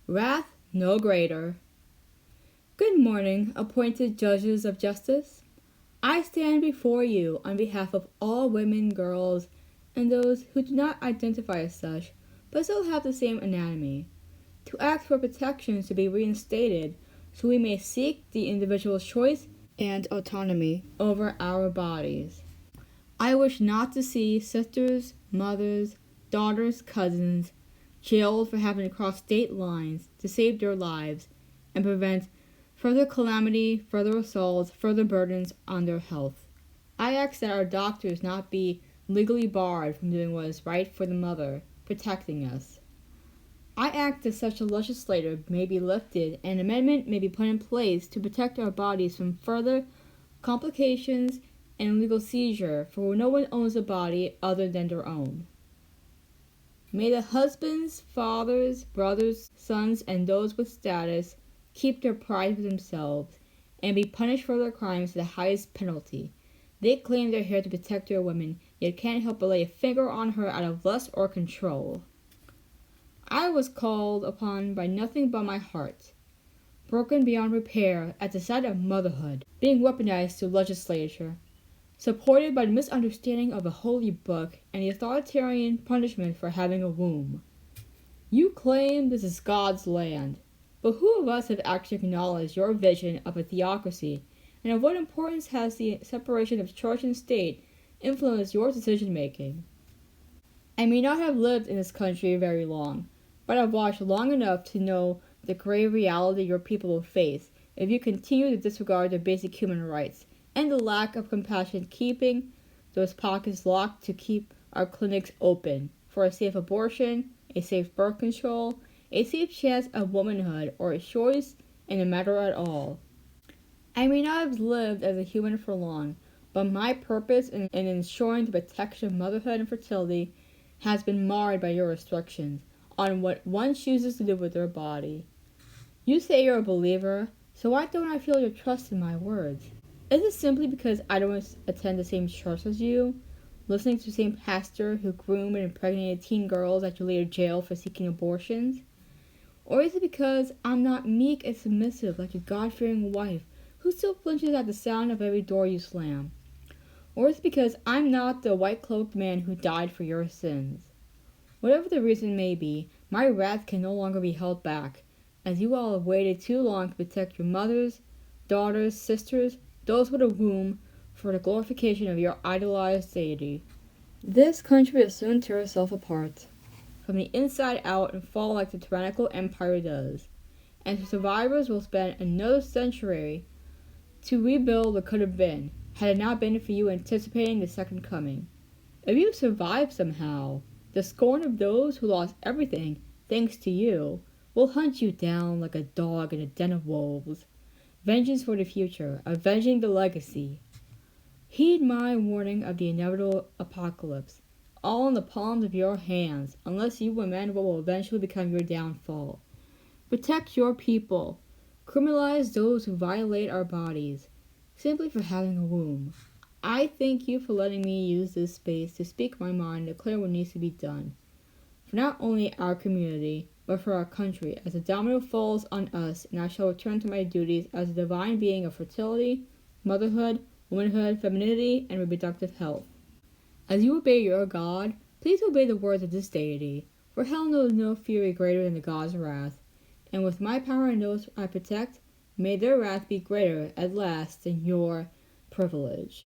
wrath no greater. Good morning, appointed judges of justice. I stand before you on behalf of all women, girls, and those who do not identify as such, but still have the same anatomy, to ask for protections to be reinstated so we may seek the individual's choice and autonomy over our bodies. I wish not to see sisters, mothers, daughters, cousins jailed for having to cross state lines to save their lives and prevent further calamity, further assaults, further burdens on their health. I ask that our doctors not be legally barred from doing what is right for the mother, protecting us. I ask that such a legislator may be lifted and an amendment may be put in place to protect our bodies from further complications and legal seizure, for no one owns a body other than their own. May the husbands, fathers, brothers, sons, and those with status keep their pride for themselves and be punished for their crimes to the highest penalty. They claim they're here to protect their women, yet can't help but lay a finger on her out of lust or control. I was called upon by nothing but my heart, broken beyond repair at the sight of motherhood being weaponized to legislature, supported by the misunderstanding of a holy book and the authoritarian punishment for having a womb. You claim this is God's land, but who of us have actually acknowledged your vision of a theocracy, and of what importance has the separation of church and state influenced your decision-making? I may not have lived in this country very long, but I've watched long enough to know the grave reality your people will face if you continue to disregard their basic human rights, and the lack of compassion keeping those pockets locked to keep our clinics open for a safe abortion, a safe birth control, a safe chance of womanhood, or a choice in the matter at all. I may not have lived as a human for long, but my purpose in ensuring the protection of motherhood and fertility has been marred by your restrictions on what one chooses to do with their body. You say you're a believer, so why don't I feel your trust in my words? Is it simply because I don't attend the same church as you, listening to the same pastor who groomed and impregnated teen girls that you later jailed for seeking abortions? Or is it because I'm not meek and submissive like your God-fearing wife who still flinches at the sound of every door you slam? Or is it because I'm not the white-cloaked man who died for your sins? Whatever the reason may be, my wrath can no longer be held back, as you all have waited too long to protect your mothers, daughters, sisters, those with a womb, for the glorification of your idolized deity. This country will soon tear itself apart from the inside out and fall like the tyrannical empire does, and the survivors will spend another century to rebuild what could have been, had it not been for you anticipating the second coming. If you survive somehow, the scorn of those who lost everything thanks to you will hunt you down like a dog in a den of wolves. Vengeance for the future, avenging the legacy. Heed my warning of the inevitable apocalypse, all in the palms of your hands, unless you amend what will eventually become your downfall. Protect your people. Criminalize those who violate our bodies, simply for having a womb. I thank you for letting me use this space to speak my mind and declare what needs to be done, for not only our community, but for our country, as the domino falls on us, and I shall return to my duties as a divine being of fertility, motherhood, womanhood, femininity, and reproductive health. As you obey your God, please obey the words of this deity, for hell knows no fury greater than the God's wrath, and with my power and those I protect, may their wrath be greater at last than your privilege.